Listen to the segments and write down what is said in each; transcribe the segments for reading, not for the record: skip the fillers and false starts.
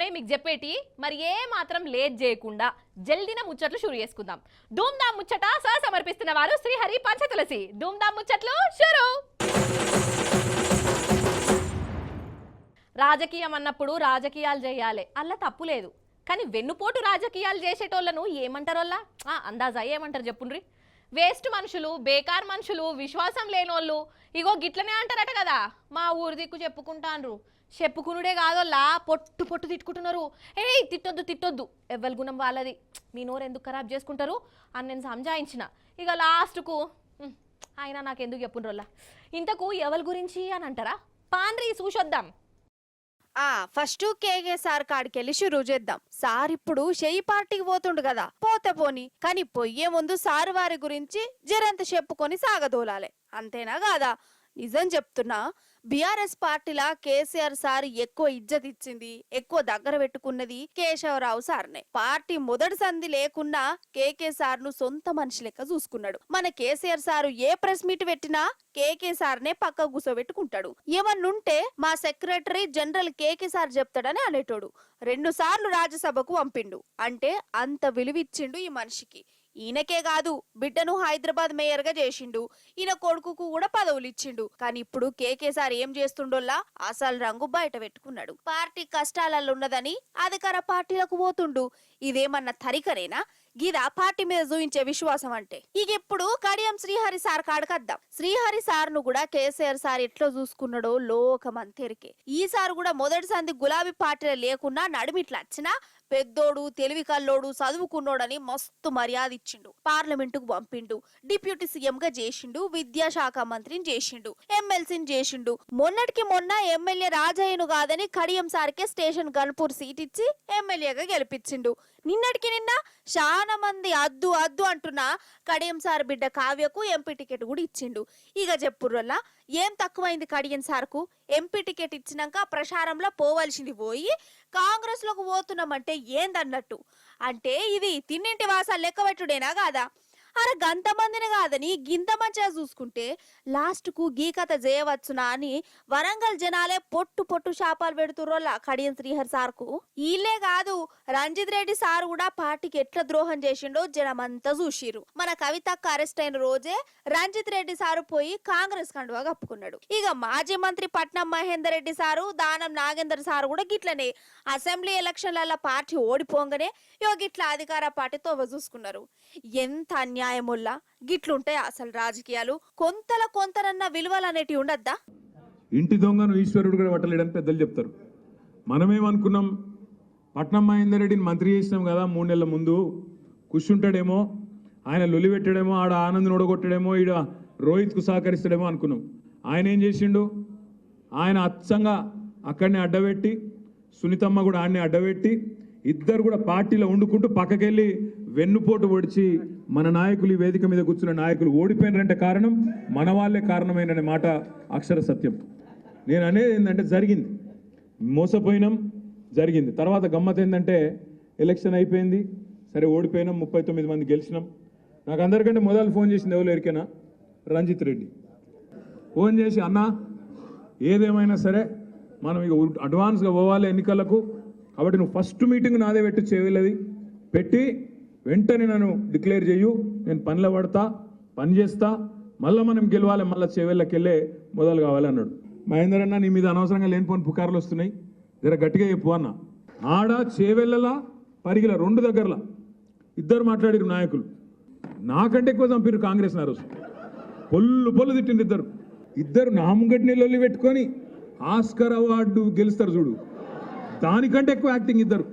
ఉన్నాయి మీకు చెప్పేటి. మరి ఏ మాత్రం లేట్ చేయకుండా జల్దిన ముచ్చట్లు షురు చేసుకుందాం. ధూమ్ ధామ్ ముచ్చట సమర్పిస్తున్న వారు శ్రీహరి పంచతులసి. ధూమ్ ధామ్ ముచ్చట్లు షురు. రాజకీయం అన్నప్పుడు రాజకీయాలు చేయాలి, అల్ల తప్పు లేదు. కానీ వెన్నుపోటు రాజకీయాలు చేసేటోళ్ళను ఏమంటారోల్లా అందాజా ఏమంటారు చెప్పుండ్రి. వేస్ట్ మనుషులు, బేకార్ మనుషులు, విశ్వాసం లేనోళ్ళు ఇగో గిట్లనే అంటారట కదా. మా ఊరు దిక్కు చెప్పుకుంటాన్రు. చెప్పుకునుడే కాదోల్లా పొట్టు పొట్టు తిట్టుకుంటున్నారు. తిట్టొద్దు తిట్టొద్దు, ఎవ్వరి గుణం వాళ్ళది, మీ నోరు ఎందుకు ఖరాబ్ చేసుకుంటారు అని నేను సంజాయించిన. ఇక లాస్ట్కు ఆయన నాకెందుకు చెప్పుండ్రోల్లా, ఇంతకు ఎవరి గురించి అని అంటారా. పాండ్రి చూసొద్దాం. ఫస్ట్ కేకే సార్ కాడికెళ్ళి షురూ చేద్దాం. సార్ ఇప్పుడు షెయి పార్టీకి పోతుండు కదా, పోతే పోని, కానీ పొయ్యే ముందు సార్ వారి గురించి జరంత చెప్పుకొని సాగదోలాలే, అంతేనా కాదా? నిజం చెప్తున్నా, బీఆర్ఎస్ పార్టీలా కేసీఆర్ సార్ ఎక్కువ ఇజ్జత్ ఇచ్చింది, ఎక్కువ దగ్గర పెట్టుకున్నది కేశవరావు సార్నే. పార్టీ మొదటి సంధి లేకున్నా కేకే సార్ ను సొంత మనిషి లెక్క చూసుకున్నాడు. మన కేసీఆర్ సారు ఏ ప్రెస్ మీట్ పెట్టినా కేకే సార్నే పక్క కూసోబెట్టుకుంటాడు. ఏమన్నుంటే మా సెక్రటరీ జనరల్ కేకే సార్ చెప్తాడని అనేటోడు. 2 సార్లు రాజ్యసభకు పంపిండు అంటే అంత విలువిచ్చిండు ఈ మనిషికి. ఈయనకే కాదు, బిడ్డను హైదరాబాద్ మేయర్ గా చేసిండు, ఈయన కొడుకుకు కూడా పదవులు ఇచ్చిండు. కానీ ఇప్పుడు కేకే సార్ ఏం చేస్తుండోల్లా అసలు రంగు బయట పెట్టుకున్నాడు. పార్టీ కష్టాలలో ఉన్నదని అధికార పార్టీలకు పోతుండు. ఇదేమన్నా తరికరేనా? గిదా పార్టీ మీద చూపించే విశ్వాసం అంటే? ఇక ఇప్పుడు కడియం శ్రీహరి సార్ కాడకద్దాం. శ్రీహరి సార్ ను కూడా కేసీఆర్ సార్ ఎట్లా చూసుకున్నాడో లోకమంతెరికే. ఈ సార్ కూడా మొదటి సంధి గులాబీ పార్టీలో లేకున్నా నడుమిట్లా వచ్చినా పెద్దోడు, తెలివి కల్లోడు, చదువుకున్నోడని మస్తు మర్యాద ఇచ్చిండు. పార్లమెంటుకు పంపిండు, డిప్యూటీ సీఎం గా చేసిండు, విద్యాశాఖ మంత్రిని చేసిండు, ఎమ్మెల్సీని చేసిండు. మొన్నటికి మొన్న ఎమ్మెల్యే రాజయ్యను కాదని కడియం సార్కే స్టేషన్ గన్పూర్ సీట్ ఇచ్చి ఎమ్మెల్యేగా గెలిపించిండు. నిన్నటికి నిన్న చాలా మంది అద్దు అద్దు అంటున్నా కడియం సార్ బిడ్డ కావ్యకు ఎంపీ టికెట్ కూడా ఇచ్చిండు. ఇక చెప్పుర్రల్లా ఏం తక్కువైంది కడియం సార్కు? ఎంపీ టికెట్ ఇచ్చినాక ప్రచారంలో పోవలసింది పోయి కాంగ్రెస్ లోకి పోతున్నామంటే ఏందన్నట్టు. అంటే ఇది తిన్నింటి వాసాలు లెక్క పెట్టుడేనా కాదా? అరే గంతమందిని కాదని గింత మంచిగా చూసుకుంటే లాస్ట్ కు గీ కథ చేయవచ్చునా అని వరంగల్ జనాలే పొట్టు పొట్టు శాపాలు పెడుతుర్రోలా కడియం శ్రీహరి సార్కు. వీళ్ళే కాదు, రంజిత్ రెడ్డి సార్ కూడా పార్టీకి ఎట్లా ద్రోహం చేసిండో జనమంతా చూసిరు. మన కవితకు అరెస్ట్ అయిన రోజే రంజిత్ రెడ్డి సారు పోయి కాంగ్రెస్ కండువా కప్పుకున్నాడు. ఇక మాజీ మంత్రి పట్నం మహేందర్ రెడ్డి సారు, దానం నాగేందర్ సారు కూడా గిట్లనే అసెంబ్లీ ఎలక్షన్ల పార్టీ ఓడిపోగానే గిట్లా అధికార పార్టీ తోవ చూసుకున్నారు. ఎంత న్యాయముల్లా గిట్లుంటాయి అసలు రాజకీయాలు. కొంతనన్న విలువలు అనేటివి ఉండద్దా? ఇంటి దొంగను ఈశ్వరుడు కూడా పట్టలేడని పెద్దలు చెప్తారు. మనమేమనుకున్నాం, పట్నం మహేందర్ రెడ్డిని మంత్రి చేసినాం కదా 3 నెలల ముందు, కూర్చుంటాడేమో, ఆయన లొలి పెట్టాడేమో, ఆడ ఆనంద్ ఓడగొట్టాడేమో, ఈడ రోహిత్కు సహకరిస్తాడేమో అనుకున్నాం. ఆయన ఏం చేసిండు? ఆయన అచ్చంగా అక్కడనే అడ్డబెట్టి, సునీతమ్మ కూడా ఆడనే అడ్డబెట్టి, ఇద్దరు కూడా పార్టీలో వండుకుంటూ పక్కకెళ్ళి వెన్నుపోటు పొడిచి మన నాయకులు, ఈ వేదిక మీద కూర్చున్న నాయకులు ఓడిపోయినారంటే కారణం మన వాళ్ళే కారణమైననే మాట అక్షర సత్యం. నేను అనేది ఏంటంటే జరిగింది, మోసపోయినాం, జరిగింది. తర్వాత గమ్మత్ ఏంటంటే ఎలక్షన్ అయిపోయింది, సరే ఓడిపోయినాం, 39 మంది గెలిచినాం. నాకు అందరికంటే మొదలు ఫోన్ చేసింది ఎవరు ఎరికేనా? రంజిత్ రెడ్డి ఫోన్ చేసి, అన్నా ఏదేమైనా సరే మనం ఇక అడ్వాన్స్గా పోవాలి ఎన్నికలకు, కాబట్టి నువ్వు ఫస్ట్ మీటింగ్ నాదే పెట్టి చేయలేదు, పెట్టి వెంటనే నన్ను డిక్లేర్ చేయు, నేను పనిలో పడతా, పని చేస్తా, మళ్ళీ మనం గెలవాలి, మళ్ళీ చేవెళ్ళకి వెళ్ళే మొదలు కావాలి అన్నాడు. మహేందర్ అన్న నీ మీద అనవసరంగా లేనిపోని పుకార్లు వస్తున్నాయి, జర గట్టిగా చెప్పు అన్న. ఆడ చేవెళ్ళలా పరిగిల 2 దగ్గరలా ఇద్దరు మాట్లాడిరు నాయకులు, నాకంటే ఎక్కువ చంపిరు కాంగ్రెస్ ఆ రోజు. పొల్లు తిట్టిండు ఇద్దరు నా ముంగటి నీళ్ళు పెట్టుకొని ఆస్కర్ అవార్డు గెలుస్తారు చూడు, దానికంటే ఎక్కువ యాక్టింగ్ ఇద్దరు.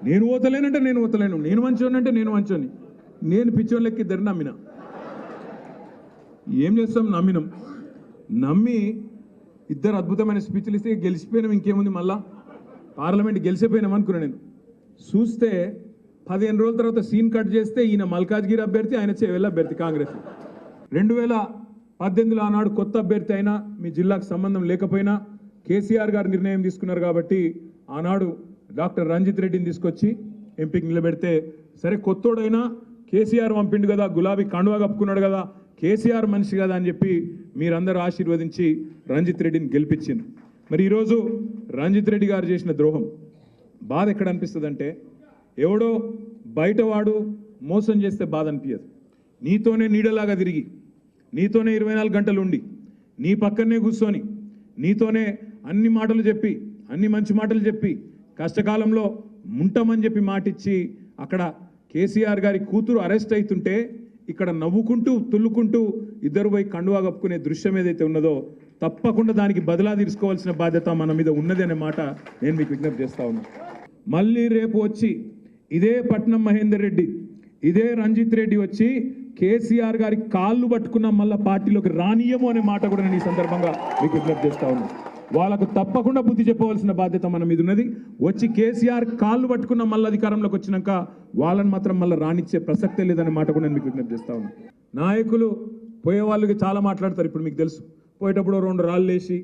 నేను ఓతలేనంటే నేను ఓతలేను, నేను మంచోని అంటే నేను మంచోని, నేను పిచ్చోళ్ళకి ఇద్దరు నమ్మిన. ఏం చేస్తాం, నమ్మి ఇద్దరు అద్భుతమైన స్పీచ్లు ఇస్తే గెలిచిపోయినాం. ఇంకేముంది, మళ్ళా పార్లమెంట్ గెలిచిపోయినాం అనుకున్నా. నేను చూస్తే 15 రోజుల తర్వాత సీన్ కట్ చేస్తే ఈయన మల్కాజ్గిరి అభ్యర్థి, ఆయన చేవెళ్ళ అభ్యర్థి కాంగ్రెస్. 2018లో ఆనాడు కొత్త అభ్యర్థి అయినా మీ జిల్లాకు సంబంధం లేకపోయినా కేసీఆర్ గారు నిర్ణయం తీసుకున్నారు కాబట్టి ఆనాడు డాక్టర్ రంజిత్ రెడ్డిని తీసుకొచ్చి ఎంపీకి నిలబెడితే, సరే కొత్తోడైనా కేసీఆర్ పంపిండు కదా, గులాబీ కండువా కప్పుకున్నాడు కదా, కేసీఆర్ మనిషి కదా అని చెప్పి మీరందరూ ఆశీర్వదించి రంజిత్ రెడ్డిని గెలిపించింది. మరి ఈరోజు రంజిత్ రెడ్డి గారు చేసిన ద్రోహం, బాధ ఎక్కడ అనిపిస్తుంది అంటే ఎవడో బయటవాడు మోసం చేస్తే బాధ అనిపించదు. నీతోనే నీడలాగా తిరిగి, నీతోనే 24 గంటలు ఉండి, నీ పక్కనే కూర్చొని, నీతోనే అన్ని మాటలు చెప్పి, అన్ని మంచి మాటలు చెప్పి, కష్టకాలంలో ఉంటామని చెప్పి మాటిచ్చి అక్కడ కేసీఆర్ గారి కూతురు అరెస్ట్ అవుతుంటే ఇక్కడ నవ్వుకుంటూ తుల్లుకుంటూ ఇద్దరు పోయి కండువా కప్పుకునే దృశ్యం ఏదైతే ఉన్నదో తప్పకుండా దానికి బదిలా తీసుకోవాల్సిన బాధ్యత మన మీద ఉన్నది అనే మాట నేను మీకు విజ్ఞప్తి చేస్తా ఉన్నా. మళ్ళీ రేపు వచ్చి ఇదే పట్నం మహేందర్ రెడ్డి, ఇదే రంజిత్ రెడ్డి వచ్చి కేసీఆర్ గారి కాళ్ళు పట్టుకున్న మళ్ళీ పార్టీలోకి రానియము అనే మాట కూడా నేను ఈ సందర్భంగా మీకు విజ్ఞప్తి చేస్తా ఉన్నా. వాళ్ళకు తప్పకుండా బుద్ధి చెప్పవలసిన బాధ్యత మన మీద ఉన్నది. వచ్చి కేసీఆర్ కాళ్ళు పట్టుకున్న మళ్ళీ అధికారంలోకి వచ్చినాక వాళ్ళని మాత్రం మళ్ళీ రానిచ్చే ప్రసక్తే లేదనే మాట కూడా నేను మీకు విజ్ఞప్తి చేస్తా ఉన్నా. నాయకులు పోయే వాళ్ళకి చాలా మాట్లాడతారు. ఇప్పుడు మీకు తెలుసు, పోయేటప్పుడు 2 రాళ్ళు వేసి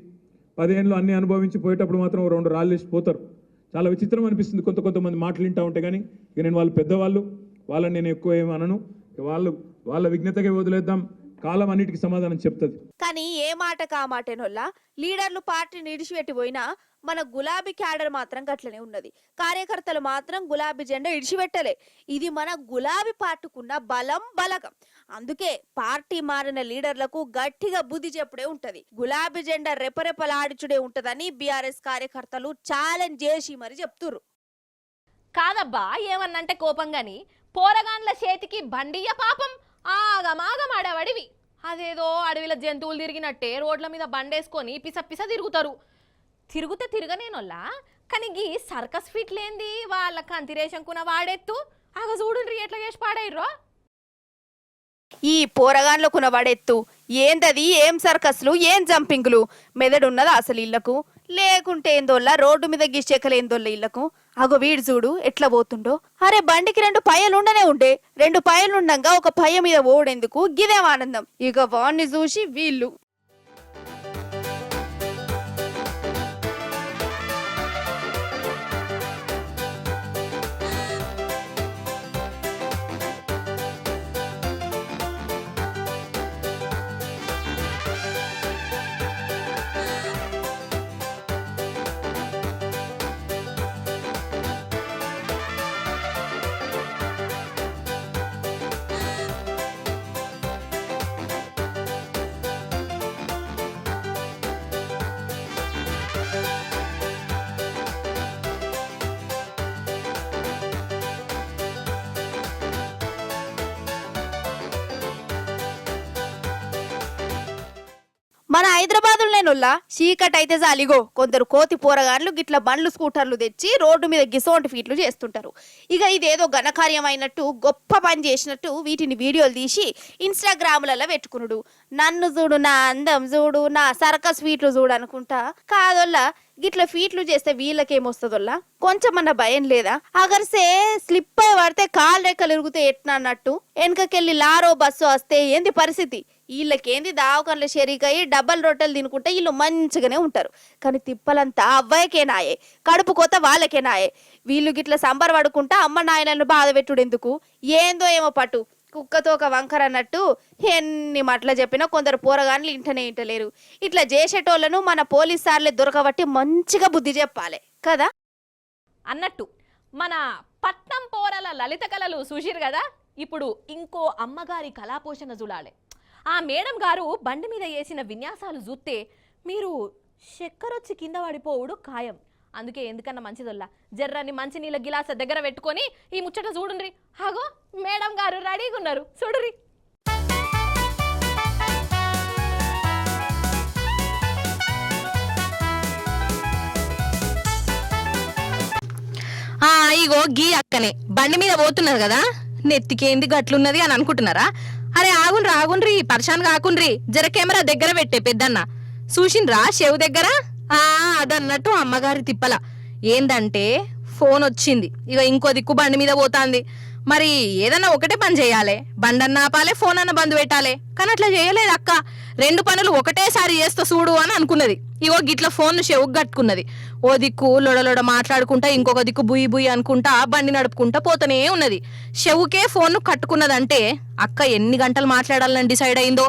10 ఏళ్ళు అన్ని అనుభవించి పోయేటప్పుడు మాత్రం 2 రాళ్ళు వేసి పోతారు. చాలా విచిత్రం అనిపిస్తుంది కొంతమంది మాటలు వింటా ఉంటే. కానీ ఇక నేను వాళ్ళు పెద్దవాళ్ళు, వాళ్ళని నేను ఎక్కువ ఏమనను. వాళ్ళ విజ్ఞతగా వదిలేద్దాం, కాలం అన్నిటికీ సమాధానం చెప్తుంది. కానీ ఏ మాటకు ఆ మాటేనోళ్ళ లీడర్లు పార్టీని ఇడిచిపెట్టి పోయినా మన గులాబీ క్యాడర్ మాత్రం గట్లనే ఉన్నది. కార్యకర్తలు మాత్రం గులాబీ జెండా ఇడిచిపెట్టలే. ఇది మన గులాబీ పార్టీకున్న బలగం. అందుకే పార్టీ మారిన లీడర్లకు గట్టిగా బుద్ధి చెప్పుడే ఉంటది. గులాబీ జెండా రెపరెపలాడిచుడే ఉంటదని బీఆర్ఎస్ కార్యకర్తలు ఛాలెంజ్ చేసి మరి చెప్తుర్రు. కాదబ్బా, ఏమన్నంటే కోపం గాని పోరగాన్ల చేతికి బండియ్య పాపం ఆగమాగమాడవడివి. అదేదో అడవిలో జంతువులు తిరిగినట్టే రోడ్ల మీద బండేసుకొని పిస తిరుగుతారు. తిరగనేనోళ్ళ. కానీ గీ సర్కస్ ఫిట్ లేంది వాళ్ళ కంతిరేషంకున్న వాడెత్తు చూడుండ్రి ఎట్లా చేసి పాడైర్రో. ఈ పోరగాన్లకున్న వాడెత్తు ఏందది? ఏం సర్కస్లు, ఏం జంపింగ్లు? మెదడున్నదా అసలు ఇళ్లకు? లేకుంటే ఏందోళ్ళ రోడ్డు మీద గిచ్చెక్కలేందోళ్ళ ఇళ్లకు? వీడు చూడు ఎట్లా పోతుండో. అరే బండికి 2 పయ్యలు ఉండనే ఉండే, 2 పయ్యలు ఉండంగా ఒక పయ్య మీద ఓడేందుకు? గిదేం ఆనందం. ఇక వాణ్ణి చూసి వీళ్ళు మన హైదరాబాద్లోనేనొల్లా చీకట్ అయితే చాలిగో కొందరు కోతి పోరగాన్లు గిట్ల బండ్లు స్కూటర్లు తెచ్చి రోడ్డు మీద గిసోంటి ఫీట్లు చేస్తుంటారు. ఇక ఇదేదో ఘనకార్యం అయినట్టు గొప్ప పని చేసినట్టు వీటిని వీడియోలు తీసి ఇన్స్టాగ్రామ్లలో పెట్టుకునుడు. నన్ను చూడు, నా అందం చూడు, నా సర్కస్ ఫీట్లు చూడు అనుకుంటా. కాదోల్లా గిట్ల ఫీట్లు చేస్తే వీళ్ళకేమొస్తుందోల్లా? కొంచెమన్నా భయం లేదా? అగర్సే స్లిప్ అయి పడితే కాలు రెక్కలు ఇరుగుతే ఎట్లా అన్నట్టు వెనకకెళ్ళి లారో బస్సు వస్తే ఏంది పరిస్థితి? వీళ్ళకేంది దావకంలో షెరీకయ్యి డబ్బల్ రొట్టెలు తినుకుంటే వీళ్ళు మంచిగానే ఉంటారు. కానీ తిప్పలంతా అవ్వయకేనాయే, కడుపు కోత వాళ్ళకేనాయే. వీళ్ళు గిట్ల సంబర పడుకుంటా అమ్మ నాయనలను బాధ పెట్టుడు ఎందుకు? ఏందో ఏమో పట్టు కుక్కతో ఒక వంకర అన్నట్టు ఎన్ని మాటలు చెప్పినా కొందరు పోరగాన్లు ఇంటలేరు. ఇట్లా చేసేటోళ్లను మన పోలీస్ సార్లే దొరకబట్టి మంచిగా బుద్ధి చెప్పాలి కదా. అన్నట్టు మన పట్నం పోరల లలిత కళలు చూసిరు కదా. ఇప్పుడు ఇంకో అమ్మగారి కళాపోషణ చూడాలి. ఆ మేడం గారు బండి మీద వేసిన విన్యాసాలు చూస్తే మీరు చక్కెరొచ్చి కింద పడిపోవుడు ఖాయం. అందుకే ఎందుకన్నా మంచిదొల్లా జర్రని మంచి నీళ్ళ గిలాస దగ్గర పెట్టుకొని ఈ ముచ్చట చూడుండ్రి. హాగో మేడం గారు రెడీగా ఉన్నారు చూడుర్రి. ఇగో గీ అక్కనే బండి మీద పోతున్నారు కదా, నెత్తికేంది గట్లున్నది అని అనుకుంటున్నారా? అరే ఆగుండ్రి పరిశాన్ కాకుండ్రి, జర కెమెరా దగ్గర పెట్టే పెద్దన్న. చూసిండ్రా చెవు దగ్గర? అదన్నట్టు అమ్మగారి తిప్పల ఏందంటే ఫోన్ వచ్చింది. ఇక ఇంకో దిక్కు బండి మీద పోతాంది. మరి ఏదన్నా ఒకటే పని చేయాలి, బండన్న ఆపాలే, ఫోన్ అన్న బంద్ పెట్టాలి. కానీ అట్లా చేయలేదు అక్క. 2 పనులు ఒకటేసారి చేస్తా చూడు అని అనుకున్నది. ఇగో గిట్ల ఫోన్ చెవుకు కట్టుకున్నది. ఓ దిక్కు లొడలొడ మాట్లాడుకుంటా, ఇంకొక దిక్కు బుయ్యి బుయ్యి అనుకుంటా బండి నడుపుకుంటా పోతూనే ఉన్నది. చెవుకే ఫోన్ కట్టుకున్నదంటే అక్క ఎన్ని గంటలు మాట్లాడాలని డిసైడ్ అయిందో.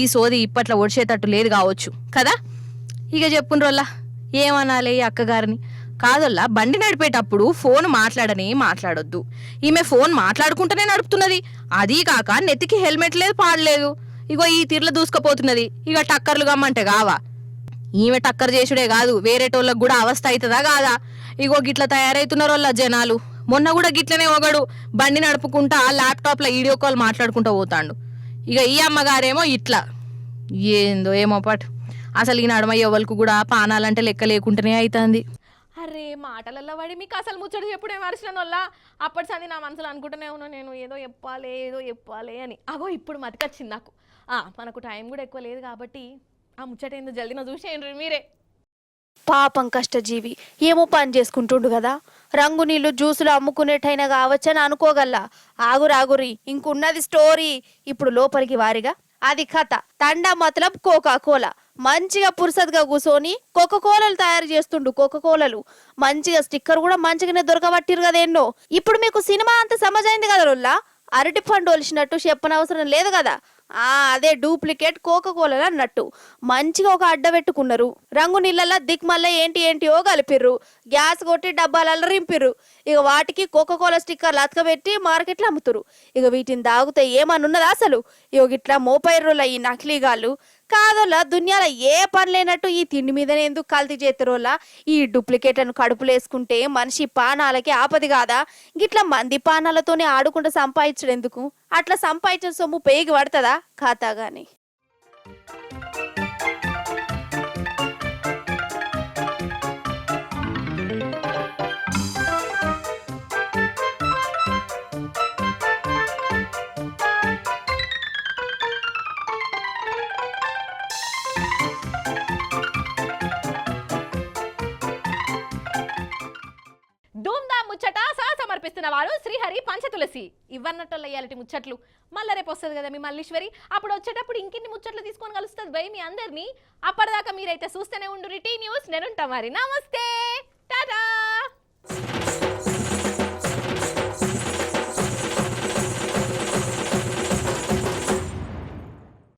ఈ సోది ఇప్పట్లో ఒడిచేటట్టు లేదు కావచ్చు కదా. ఇక చెప్పుండ్రోల్లా ఏమనాలి అక్కగారిని? కాదల్లా బండి నడిపేటప్పుడు ఫోన్ మాట్లాడొద్దు. ఈమె ఫోన్ మాట్లాడుకుంటూనే నడుపుతున్నది. అదీ కాక నెత్తికి హెల్మెట్ లేదు పాడలేదు. ఇగో ఈ తీర్ల దూసుకుపోతున్నది. ఇక టక్కర్లు గమ్మంటే కావా? ఈమె టక్కర్ చేసుడే కాదు, వేరేటోళ్ళకు కూడా అవస్థ అవుతుందా కాదా? ఇగో గిట్ల తయారైతున్నారు వాళ్ళ జనాలు. మొన్న కూడా గిట్లనే ఒకడు బండి నడుపుకుంటా ల్యాప్టాప్లో వీడియో కాల్ మాట్లాడుకుంటూ పోతాడు. ఇక ఈ అమ్మగారేమో ఇట్లా ఏందో ఏమో పట్. అసలు ఈ నడమ ఎవరికి కూడా పానాలంటే లెక్క లేకుండానే అవుతుంది. అరే మాటలల్లో పడి మీకు అసలు ముచ్చట చెప్పుడే మరిచిన వల్ల అప్పటి సంది నా మనసులో అనుకుంటూనే ఉన్నా నేను ఏదో చెప్పాలి అని. అగో ఇప్పుడు మతికొచ్చింది నాకు. మనకు టైం కూడా ఎక్కువ లేదు కాబట్టి ఆ ముచ్చట ఏందో జల్దిన చూసేయండి మీరే. పాపం కష్టజీవి ఏమో పని చేసుకుంటుండు కదా, రంగు నీళ్లు జ్యూసులు అమ్ముకునేటైనా కావచ్చని అనుకోగల్లా. ఆగురి ఇంకున్నది స్టోరీ. ఇప్పుడు లోపలికి వారిగా అది కథ. తండా మతలబ్ కోకా కోలా. మంచిగా పురుసద్గా కూర్చొని కోకోకోలలు తయారు చేస్తుండు. కోకోకోలలు మంచిగా స్టిక్కర్ కూడా మంచిగానే దొరకబట్టిరు కదా ఎన్నో. ఇప్పుడు మీకు సినిమా అంత సమజైంది కదా రోల్లా. అరటి పండు ఒలిసినట్టు చెప్పనవసరం లేదు కదా. అదే డూప్లికేట్ కోకోకోలలు అన్నట్టు. మంచిగా ఒక అడ్డ పెట్టుకున్నారు. రంగు నీళ్ళల్లో దిక్మల్ల ఏంటియో కలిపిర్రు. గ్యాస్ కొట్టి డబ్బాలలో రింపిర్రు. ఇక వాటికి కోకోకోలా స్టిక్కర్లు అతకబెట్టి మార్కెట్లో అమ్ముతురు. ఇక వీటిని తాగితే ఏమనున్నదా అసలు? ఇక ఇట్లా మోపైర్రోళ్ళ ఈ నకిలీగాళ్ళు కాదోళ్ళ దునియాలో ఏ పని లేనట్టు ఈ తిండి మీదనే ఎందుకు కల్తీ చేతిరోళ్ళ? ఈ డూప్లికేట్లను కడుపులేసుకుంటే మనిషి పానాలకి ఆపది కాదా? గిట్లా మంది పానాలతోనే ఆడుకుంటూ సంపాదించడం ఎందుకు? అట్లా సంపాదించిన సొమ్ము పేగి పడుతుందా ఖాతా గాని? ధూమ్ధామ్ ముచ్చట సమర్పిస్తున్న వారు శ్రీహరి పంచతులసి. ఇవ్వన్నట్టు ఇయాలటి ముచ్చట్లు మళ్ళీ రేపు వస్తుంది కదా మీ మల్లీశ్వరి. అప్పుడు వచ్చేటప్పుడు ఇంకిన్ని ముచ్చట్లు తీసుకొని కలుస్తుంది భయ్ మీ అందరినీ. అప్పటిదాకా మీరైతే చూస్తూనే ఉండు టీ న్యూస్. నేనుంటా మరి. నమస్తే.